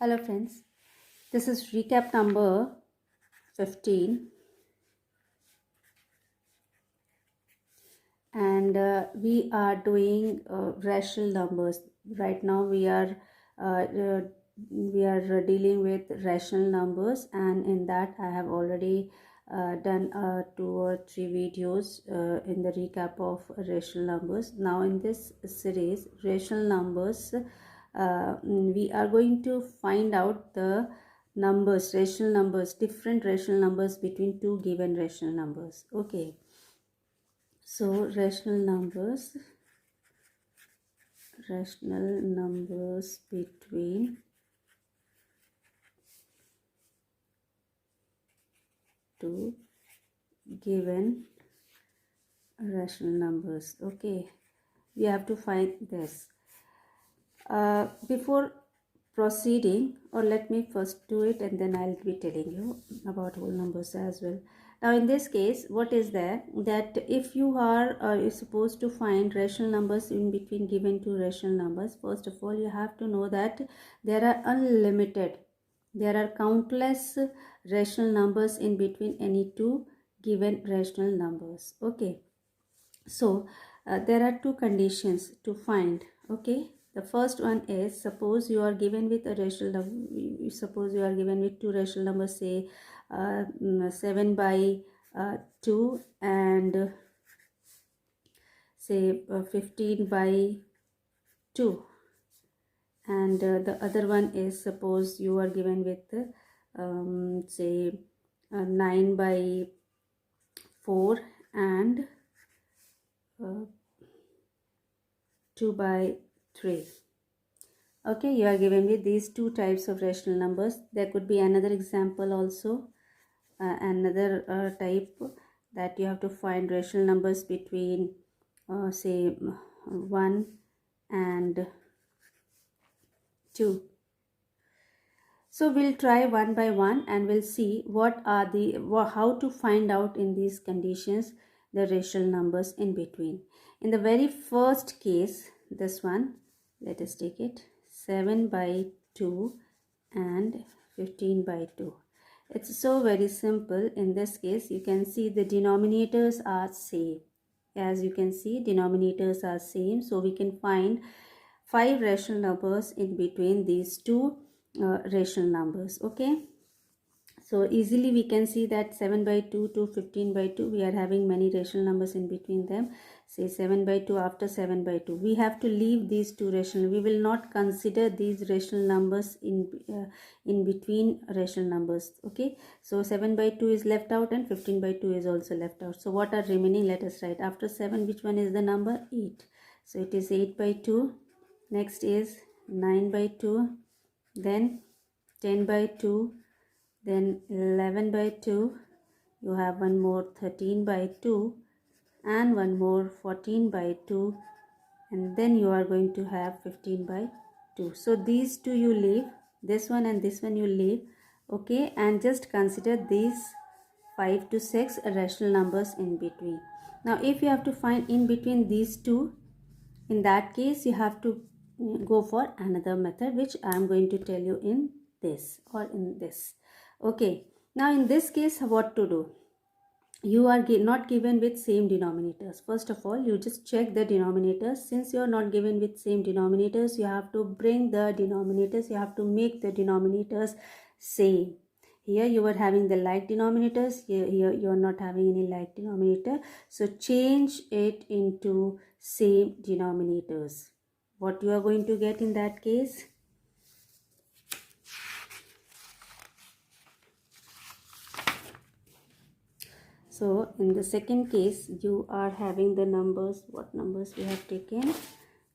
Hello friends, this is recap number 15 and we are doing rational numbers. Right now uh, uh, we are dealing with rational numbers, and in that I have already done 2 or 3 videos in the recap of rational numbers. Now in this series rational numbers, we are going to find out the rational numbers, different rational numbers between two given rational numbers. Okay, so rational numbers between two given rational numbers. Okay, we have to find this. Before proceeding, or let me first do it and then I'll be telling you about whole numbers as well. Now in this case, what is there, that if you are you're supposed to find rational numbers in between given two rational numbers, first of all you have to know that there are countless rational numbers in between any two given rational numbers. Okay, so there are two conditions to find. Okay, the first one is, suppose you are given with a rational number, suppose you are given with two rational numbers, say 7 by 2 and say 15 by 2, and the other one is, suppose you are given with say 9 by 4 and 2 by 3. Okay, you are given with these two types of rational numbers. There could be another example also, another type, that you have to find rational numbers between say 1 and 2. So we'll try one by one and we'll see how to find out in these conditions the rational numbers in between. In the very first case, this one, let us take it, 7 by 2 and 15 by 2. It's so very simple. In this case, you can see the denominators are same. As you can see, denominators are same, so we can find 5 rational numbers in between these two rational numbers. Okay, so easily we can see that 7 by 2 to 15 by 2, we are having many rational numbers in between them. Say 7 by 2, after 7 by 2 we have to leave these two rational, we will not consider these rational numbers in between rational numbers. Okay, so 7 by 2 is left out and 15 by 2 is also left out. So what are remaining? Let us write. After 7, which one is the number? 8. So it is 8 by 2. Next is 9 by 2, then 10 by 2, then 11 by 2, you have one more 13 by 2, and one more 14 by 2, and then you are going to have 15 by 2. So these two you leave, this one and this one you leave. Okay, and just consider these 5 to 6 rational numbers in between. Now if you have to find in between these two, in that case you have to go for another method, which I am going to tell you in this or in this. Okay, now in this case what to do? You are not given with same denominators. First of all, you just check the denominators. Since you are not given with same denominators, you have to bring the denominators, you have to make the denominators same. Here you are having the like denominators, here you are not having any like denominator, so change it into same denominators. What you are going to get in that case? So in the second case, you are having the numbers. What numbers we have taken?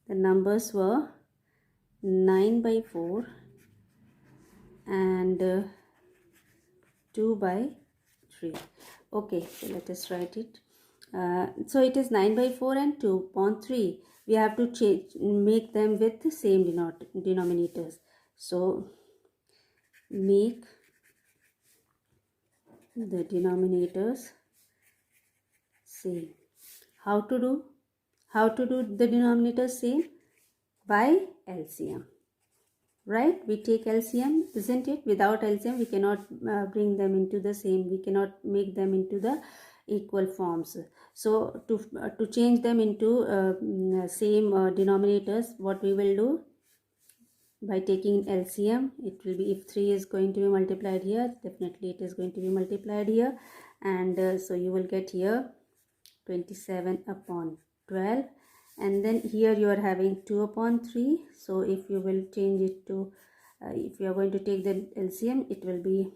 The numbers were 9 by 4 and 2 by 3. Okay, so let us write it. So it is 9 by 4 and 2 upon 3. We have to make them with the same denominators. So make the denominators same. How to do? How to do the denominators same? By LCM. right? We take LCM, isn't it? Without LCM we cannot bring them into the same, we cannot make them into the equal forms. So to change them into same denominators, what we will do, by taking LCM, it will be, if 3 is going to be multiplied here, definitely it is going to be multiplied here, and so you will get here 27 upon 12, and then here you are having 2 upon 3. So if you will change it to if you are going to take the LCM, it will be,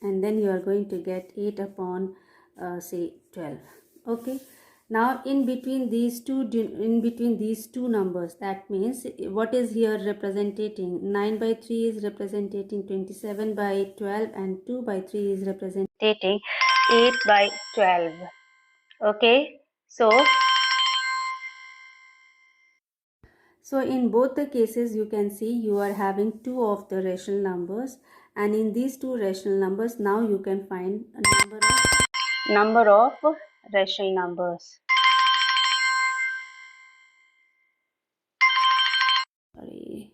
and then you are going to get 8 upon say 12. Okay, now in between these two numbers, that means what is here representing, 9 by 3 is representing 27 by 12, and 2 by 3 is representing 8 by 12. Okay, so in both the cases you can see you are having two of the rational numbers, and in these two rational numbers now you can find a number of rational numbers. Sorry.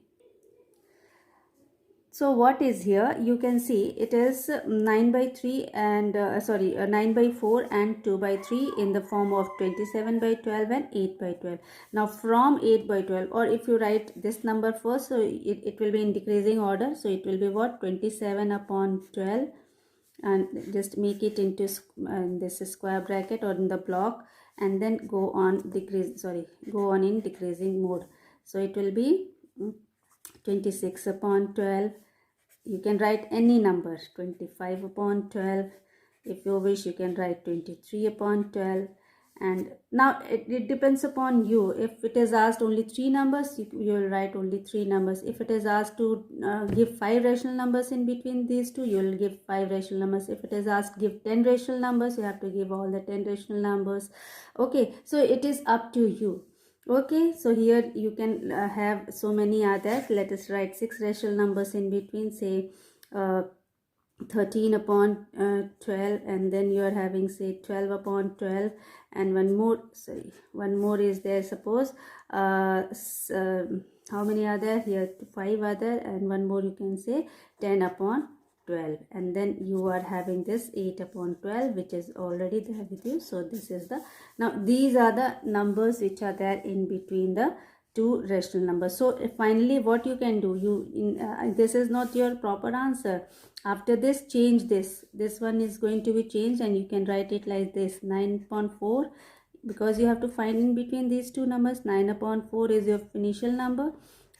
So what is here, you can see it is 9 by 3 and 9 by 4 and 2 by 3 in the form of 27 by 12 and 8 by 12. Now from 8 by 12, or if you write this number first, so it will be in decreasing order, so it will be what, 27 upon 12, and just make it into this square bracket or in the block, and then go on in decreasing mode. So it will be 26 upon 12. You can write any number, 25 upon 12. If you wish, you can write 23 upon 12. And now it depends upon you. If it is asked only 3 numbers, you will write only 3 numbers. If it is asked to give 5 rational numbers in between these two, you will give 5 rational numbers. If it is asked give 10 rational numbers, you have to give all the 10 rational numbers. Okay, so it is up to you. Okay, so here you can have so many others. Let us write 6 rational numbers in between, say 13 upon 12, and then you are having say 12 upon 12, and one more is there, suppose how many are there here, 5 other, and one more you can say 10 upon 12, and then you are having this 8 upon 12, which is already there with you. So this is the, now these are the numbers which are there in between the two rational numbers. So finally what you can do, this is not your proper answer. After this, change this one is going to be changed, and you can write it like this, 9 upon 4, because you have to find in between these two numbers. 9 upon 4 is your initial number.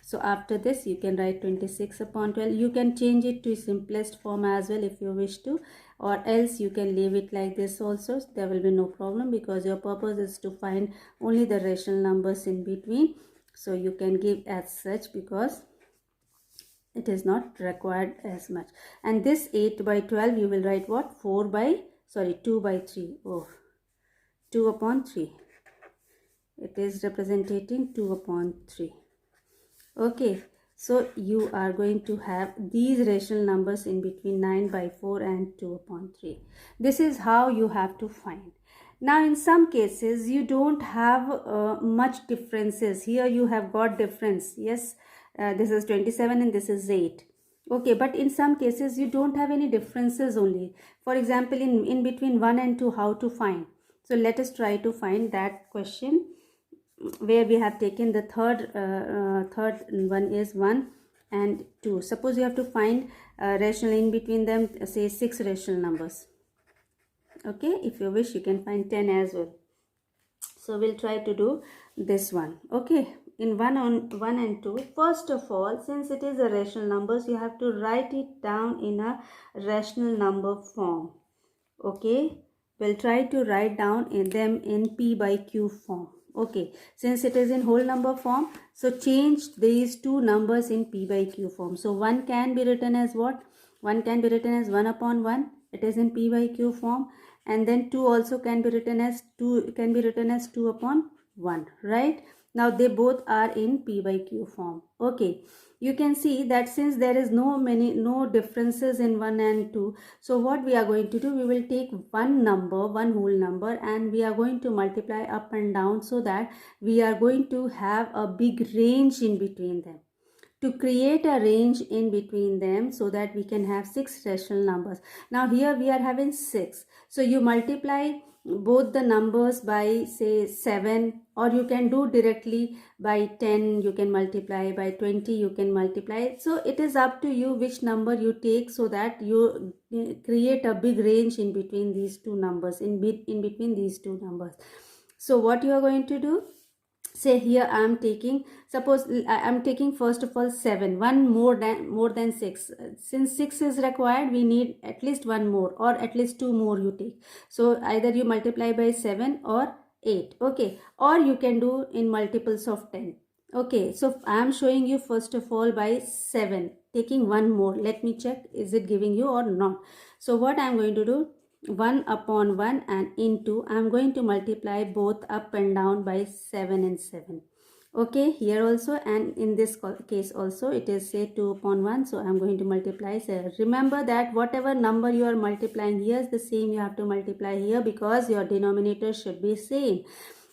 So after this you can write 26 upon 12. You can change it to simplest form as well if you wish to, or else you can leave it like this also. There will be no problem, because your purpose is to find only the rational numbers in between. So you can give as such, because it is not required as much. And this 8 by 12 you will write what, 2 by 3. 2 upon 3. It is representing 2 upon 3. Okay, so you are going to have these rational numbers in between 9 by 4 and 2 upon 3. This is how you have to find. Now in some cases you don't have much differences. Here you have got difference. Yes, this is 27 and this is 8. Okay, but in some cases you don't have any differences only. For example, in between 1 and 2, how to find? So let us try to find that question, where we have taken the third one is 1 and 2. Suppose you have to find rational in between them, say 6 rational numbers. Okay, if you wish you can find 10 as well. So we'll try to do this one. Okay, in 1 and 2, first of all, since it is a rational numbers, you have to write it down in a rational number form. Okay, we'll try to write down them in P by Q form. Okay, since it is in whole number form, so change these two numbers in P by Q form. So 1 can be written as what? 1 can be written as 1 upon 1. It is in P by Q form. And then 2 also can be written as 2 upon 1, right? Now they both are in p by q form. Okay, you can see that since there is no differences in 1 and 2, so what we are going to do, we will take one whole number, and we are going to multiply up and down, so that we are going to have a big range in between them, to create a range in between them, so that we can have 6 rational numbers. Now here we are having 6, so you multiply both the numbers by say 7, or you can do directly by 10, you can multiply by 20, you can multiply. So it is up to you which number you take, so that you create a big range in between these two numbers, in between these two numbers. So what you are going to do, say here I am taking, suppose I am taking first of all 7, one more than 6. Since 6 is required, we need at least one more, or at least two more you take. So either you multiply by 7 or 8. Okay, or you can do in multiples of 10. Okay, so I am showing you first of all by 7, taking one more. Let me check, is it giving you or not. So what I am going to do, 1 upon 1 and into, I am going to multiply both up and down by 7 and 7. Okay, here also, and in this case also, it is say 2 upon 1, so I am going to multiply 7. Remember that whatever number you are multiplying here is the same you have to multiply here, because your denominator should be same.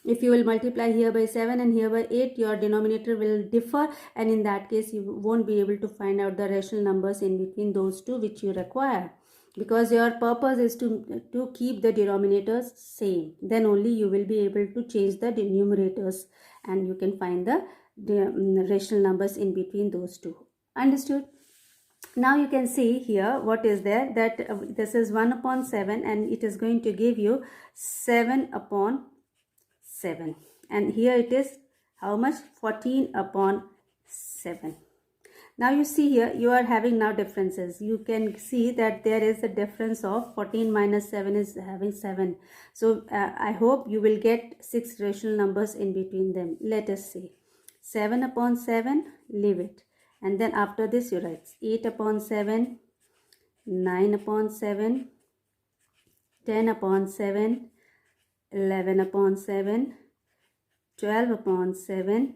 If you will multiply here by 7 and here by 8, your denominator will differ, and in that case you won't be able to find out the rational numbers in between those two which you require, because your purpose is to keep the denominators same. Then only you will be able to change the numerators, and you can find the rational numbers in between those two. Understood? Now you can see here what is there, that this is 1 upon 7, and it is going to give you 7 upon 7, and here it is how much, 14 upon 7. Now you see here, you are having now differences. You can see that there is a difference of 14 minus 7 is having 7. So I hope you will get 6 rational numbers in between them. Let us see. 7 upon 7, leave it. And then after this you write 8 upon 7, 9 upon 7, 10 upon 7, 11 upon 7, 12 upon 7,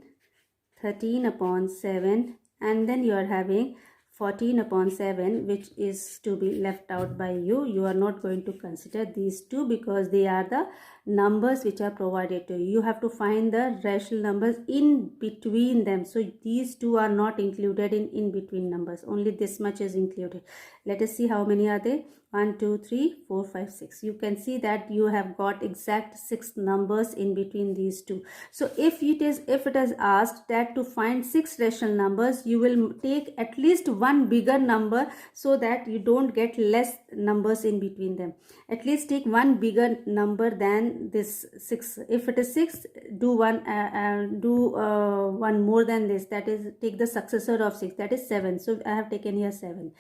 13 upon 7, and then you are having 14 upon 7, which is to be left out by you. You are not going to consider these two, because they are the numbers which are provided to you. You have to find the rational numbers in between them. So these two are not included in between numbers. Only this much is included. Let us see how many are they. 1, 2, 3, 4, 5, 6. You can see that you have got exact 6 numbers in between these two. So if it is asked that to find 6 rational numbers, you will take at least one bigger number, so that you don't get less numbers in between them. At least take one bigger number than this 6. If it is 6, do one more than this, that is, take the successor of 6, that is 7. So I have taken here 7.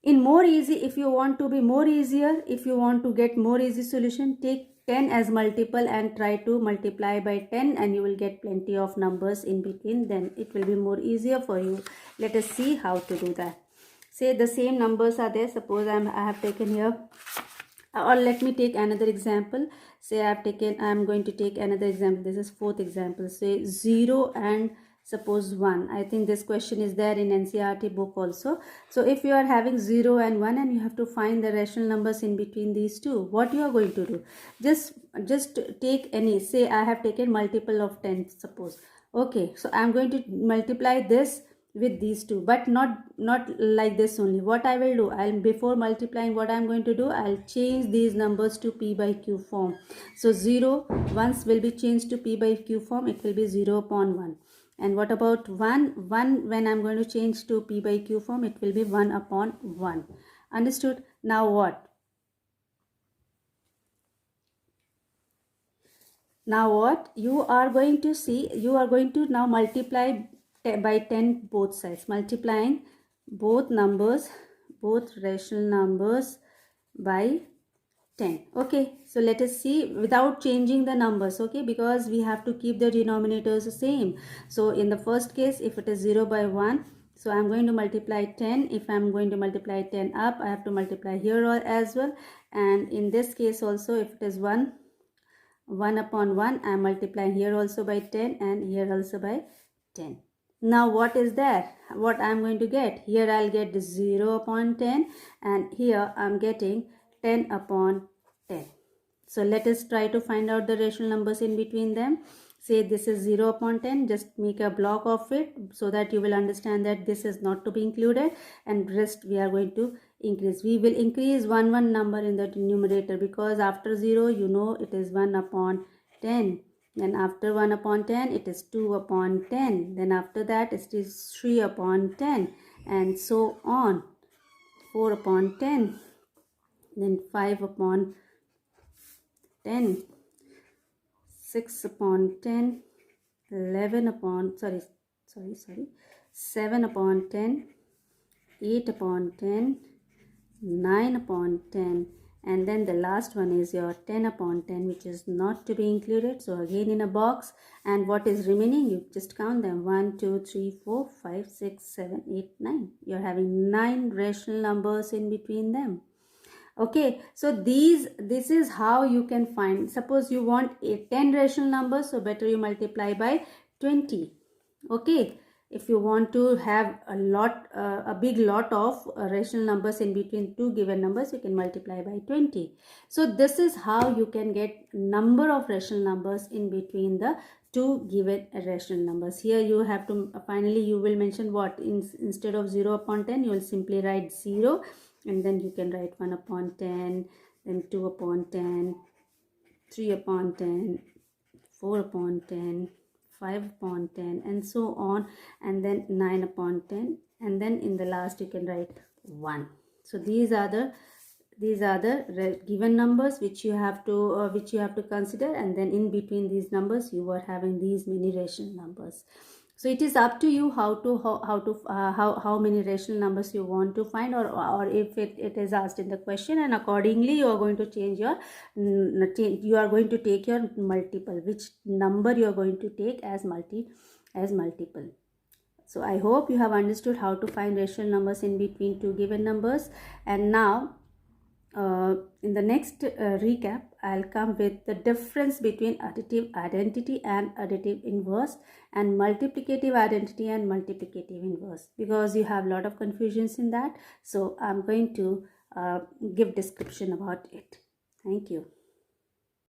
In more easy, if you want to be more easier, if you want to get more easy solution, take 10 as multiple and try to multiply by 10, and you will get plenty of numbers in between. Then it will be more easier for you. Let us see how to do that. Say the same numbers are there. Suppose I have taken here, or let me take another example. Say I am going to take another example. This is 4th example. Say 0 and suppose 1. I think this question is there in NCERT book also. So if you are having 0 and 1, and you have to find the rational numbers in between these two, what you are going to do? Just take any. Say I have taken multiple of 10, suppose. Okay, so I am going to multiply this with these two, but not like this only. What I will do, before multiplying, what I am going to do, I'll change these numbers to p by q form. So 0 once will be changed to p by q form. It will be 0 upon 1. And what about 1? 1, when I'm going to change to p by q form, it will be 1 upon 1. Understood? Now what? Now what? You are going to see, you are going to now multiply by 10 both sides. Multiplying both numbers, both rational numbers by 10. Okay, so let us see without changing the numbers. Okay, because we have to keep the denominators the same. So in the first case, if it is 0 by 1, so I'm going to multiply 10. If I'm going to multiply 10 up, I have to multiply here as well. And in this case also, if it is 1 1 upon 1, I am multiplying here also by 10 and here also by 10. Now what is there? What I am going to get? Here I'll get 0 upon 10 and here I'm getting 10 upon 10. So let us try to find out the rational numbers in between them. Say this is 0 upon 10, just make a block of it so that you will understand that this is not to be included, and rest we are going to increase. We will increase one number in the numerator, because after 0 you know it is 1 upon 10. Then after 1 upon 10 it is 2 upon 10. Then after that it is 3 upon 10 and so on. 4 upon 10. Then 5 upon 10. 6 upon 10, 11 upon, 7 upon 10, 8 upon 10, 9 upon 10, and then the last one is your 10 upon 10, which is not to be included. So again in a box, and what is remaining, you just count them, 1, 2, 3, 4, 5, 6, 7, 8, 9. You're having 9 rational numbers in between them. Okay, so this is how you can find. Suppose you want 10 rational numbers, so better you multiply by 20. Okay, if you want to have a big lot of rational numbers in between two given numbers, you can multiply by 20. So this is how you can get number of rational numbers in between the two given rational numbers. Here you have to finally you will mention what, instead of 0 upon 10 you will simply write 0, and then you can write 1 upon 10, then 2 upon 10, 3 upon 10, 4 upon 10, 5 upon 10, and so on, and then 9 upon 10, and then in the last you can write 1. So these are the given numbers which you have to consider, and then in between these numbers you are having these many rational numbers. So it is up to you how many rational numbers you want to find, or if it is asked in the question, and accordingly you are going to change your you are going to take your multiple, which number you are going to take as multiple. So I hope you have understood how to find rational numbers in between two given numbers. And now in the next recap, I'll come with the difference between additive identity and additive inverse, and multiplicative identity and multiplicative inverse, because you have a lot of confusions in that. So I'm going to give description about it. Thank you.